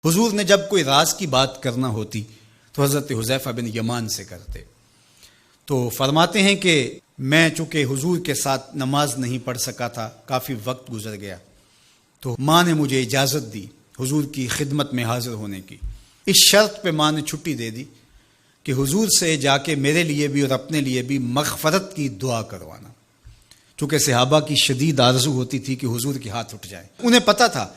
حضور نے جب کوئی راز کی بات کرنا ہوتی تو حضرت حذیفہ بن یمان سے کرتے. تو فرماتے ہیں کہ میں چونکہ حضور کے ساتھ نماز نہیں پڑھ سکا تھا، کافی وقت گزر گیا، تو ماں نے مجھے اجازت دی حضور کی خدمت میں حاضر ہونے کی. اس شرط پہ ماں نے چھٹی دے دی کہ حضور سے جا کے میرے لیے بھی اور اپنے لیے بھی مغفرت کی دعا کروانا. چونکہ صحابہ کی شدید آرزو ہوتی تھی کہ حضور کے ہاتھ اٹھ جائے. انہیں پتہ تھا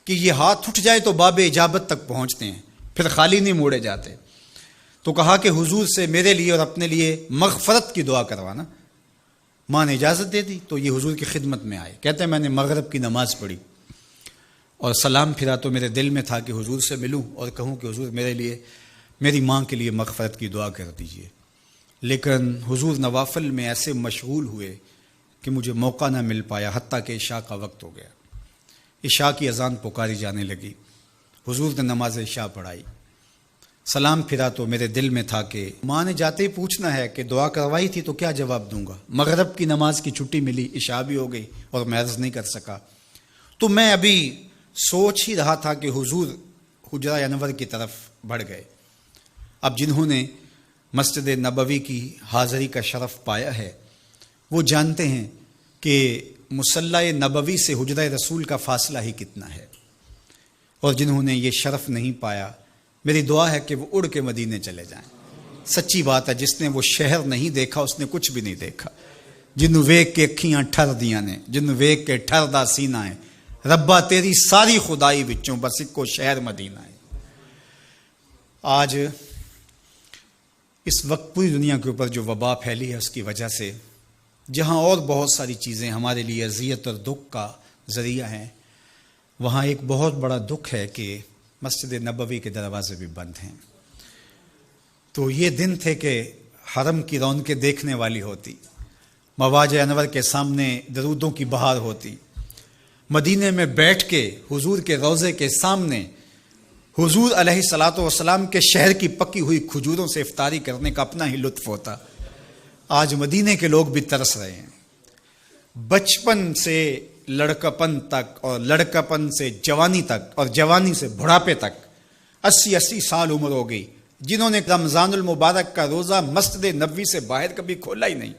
کہ یہ ہاتھ اٹھ جائے تو باب اجابت تک پہنچتے ہیں، پھر خالی نہیں موڑے جاتے. تو کہا کہ حضور سے میرے لیے اور اپنے لیے مغفرت کی دعا کروانا. ماں نے اجازت دے دی تو یہ حضور کی خدمت میں آئے. کہتے ہیں میں نے مغرب کی نماز پڑھی اور سلام پھرا تو میرے دل میں تھا کہ حضور سے ملوں اور کہوں کہ حضور میرے لیے، میری ماں کے لیے مغفرت کی دعا کر دیجیے. لیکن حضور نوافل میں ایسے مشغول ہوئے کہ مجھے موقع نہ مل پایا، حتیٰ کہ عشاء کا وقت ہو گیا. عشاء کی اذان پکاری جانے لگی. حضور نے نماز عشاء پڑھائی، سلام پھرا تو میرے دل میں تھا کہ ماں نے جاتے ہی پوچھنا ہے کہ دعا کروائی تھی تو کیا جواب دوں گا. مغرب کی نماز کی چھٹی ملی، عشاء بھی ہو گئی اور میں عرض نہیں کر سکا. تو میں ابھی سوچ ہی رہا تھا کہ حضور حجرہ انور کی طرف بڑھ گئے. اب جنہوں نے مسجد نبوی کی حاضری کا شرف پایا ہے وہ جانتے ہیں کہ مصلی نبوی سے حجرہ رسول کا فاصلہ ہی کتنا ہے. اور جنہوں نے یہ شرف نہیں پایا، میری دعا ہے کہ وہ اڑ کے مدینے چلے جائیں. سچی بات ہے، جس نے وہ شہر نہیں دیکھا اس نے کچھ بھی نہیں دیکھا. جنہوں ویک کے اکھیاں ٹھر دیاں نے، جنہوں ویک کے ٹھر دا سینہ ہے، ربا تیری ساری خدائی وچوں بس اکو شہر مدینہ ہے. آج اس وقت پوری دنیا کے اوپر جو وبا پھیلی ہے اس کی وجہ سے جہاں اور بہت ساری چیزیں ہمارے لیے اذیت اور دکھ کا ذریعہ ہیں، وہاں ایک بہت بڑا دکھ ہے کہ مسجد نبوی کے دروازے بھی بند ہیں. تو یہ دن تھے کہ حرم کی رونقیں دیکھنے والی ہوتی، مواج انور کے سامنے درودوں کی بہار ہوتی. مدینے میں بیٹھ کے حضور کے روضے کے سامنے حضور علیہ الصلاۃ والسلام کے شہر کی پکی ہوئی کھجوروں سے افطاری کرنے کا اپنا ہی لطف ہوتا. آج مدینے کے لوگ بھی ترس رہے ہیں. بچپن سے لڑکپن تک اور لڑکپن سے جوانی تک اور جوانی سے بڑھاپے تک 80 سال عمر ہو گئی، جنہوں نے رمضان المبارک کا روزہ مسجد نبوی سے باہر کبھی کھولا ہی نہیں،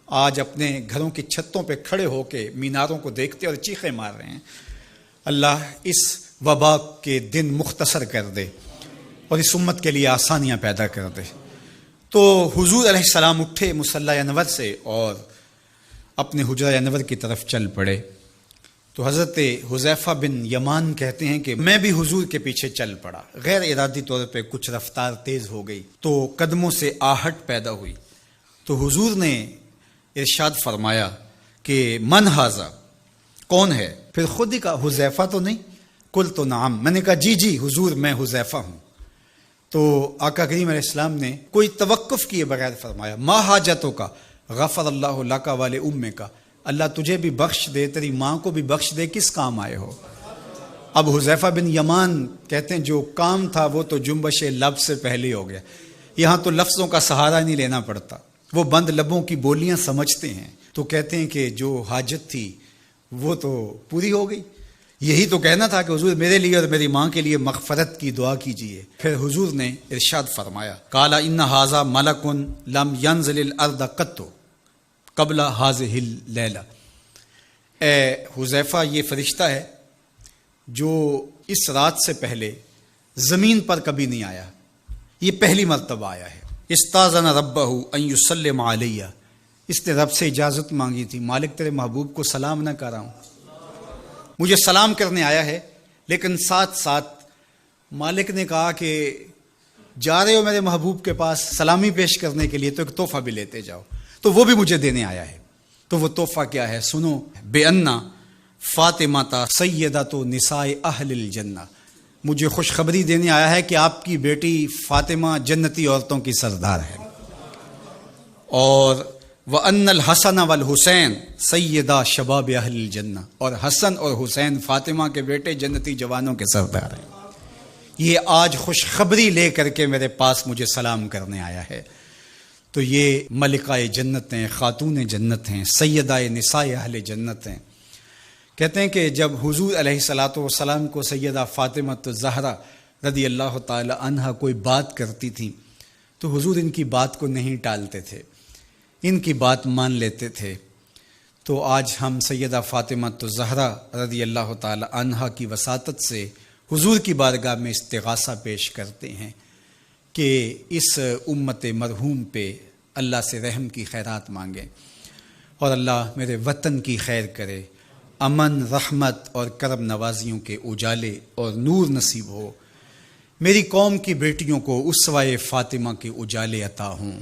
آج اپنے گھروں کی چھتوں پہ کھڑے ہو کے میناروں کو دیکھتے اور چیخیں مار رہے ہیں. اللہ اس وبا کے دن مختصر کر دے اور اس امت کے لیے آسانیاں پیدا کر دے. تو حضور علیہ السلام اٹھے مصلی انور سے اور اپنے حجرہ انور کی طرف چل پڑے. تو حضرت حذیفہ بن یمان کہتے ہیں کہ میں بھی حضور کے پیچھے چل پڑا. غیر ارادی طور پہ کچھ رفتار تیز ہو گئی تو قدموں سے آہٹ پیدا ہوئی. تو حضور نے ارشاد فرمایا کہ من ھذا، کون ہے؟ پھر خود ہی کہا حذیفہ تو نہیں؟ قلت نعم، میں نے کہا جی جی حضور میں حذیفہ ہوں. تو آقا کریم علیہ السلام نے کوئی توقف کیے بغیر فرمایا ما حاجتوں کا غفر اللہ لک والے ام کا، اللہ تجھے بھی بخش دے، تیری ماں کو بھی بخش دے، کس کام آئے ہو؟ اب حذیفہ بن یمان کہتے ہیں جو کام تھا وہ تو جنبش لب سے پہلے ہو گیا. یہاں تو لفظوں کا سہارا نہیں لینا پڑتا، وہ بند لبوں کی بولیاں سمجھتے ہیں. تو کہتے ہیں کہ جو حاجت تھی وہ تو پوری ہو گئی. یہی تو کہنا تھا کہ حضور میرے لیے اور میری ماں کے لیے مغفرت کی دعا کیجیے. پھر حضور نے ارشاد فرمایا قال ان ھذا ملک لم ينزل الارض قط قبل هذه الليلہ، اے حذیفہ یہ فرشتہ ہے جو اس رات سے پہلے زمین پر کبھی نہیں آیا، یہ پہلی مرتبہ آیا ہے. استاذن ربہ ان یسلم علیہ، اس نے رب سے اجازت مانگی تھی، مالک تیرے محبوب کو سلام نہ کر رہا ہوں، مجھے سلام کرنے آیا ہے. لیکن ساتھ ساتھ مالک نے کہا کہ جا رہے ہو میرے محبوب کے پاس سلامی پیش کرنے کے لیے تو ایک تحفہ بھی لیتے جاؤ، تو وہ بھی مجھے دینے آیا ہے. تو وہ تحفہ کیا ہے سنو، بے انا فاطمہ سیدۃ نساء اہل الجنہ، مجھے خوشخبری دینے آیا ہے کہ آپ کی بیٹی فاطمہ جنتی عورتوں کی سردار ہے. اور وَأَنَّ الْحَسَنَ وَالْحُسَيْنَ سَيِّدَا شَبَابِ أَهْلِ الْجَنَّةِ، اور حسن اور حسین فاطمہ کے بیٹے جنتی جوانوں کے سردار ہیں. یہ آج خوشخبری لے کر کے میرے پاس مجھے سلام کرنے آیا ہے. تو یہ ملکہ جنت ہیں، خاتون جنت ہیں، سیدہ نساء اہل جنت ہیں. کہتے ہیں کہ جب حضور علیہ الصلاۃ والسلام کو سیدہ فاطمہ الزہرا رضی اللہ تعالی عنہا کوئی بات کرتی تھی تو حضور ان کی بات کو نہیں ٹالتے تھے، ان کی بات مان لیتے تھے۔ تو آج ہم سیدہ فاطمہ الزہرا رضی اللہ تعالی عنہا کی وساطت سے حضور کی بارگاہ میں استغاثہ پیش کرتے ہیں کہ اس امت مرحوم پہ اللہ سے رحم کی خیرات مانگیں اور اللہ میرے وطن کی خیر کرے، امن، رحمت اور کرم نوازیوں کے اجالے اور نور نصیب ہو، میری قوم کی بیٹیوں کو اسوہ فاطمہ کے اجالے عطا ہوں۔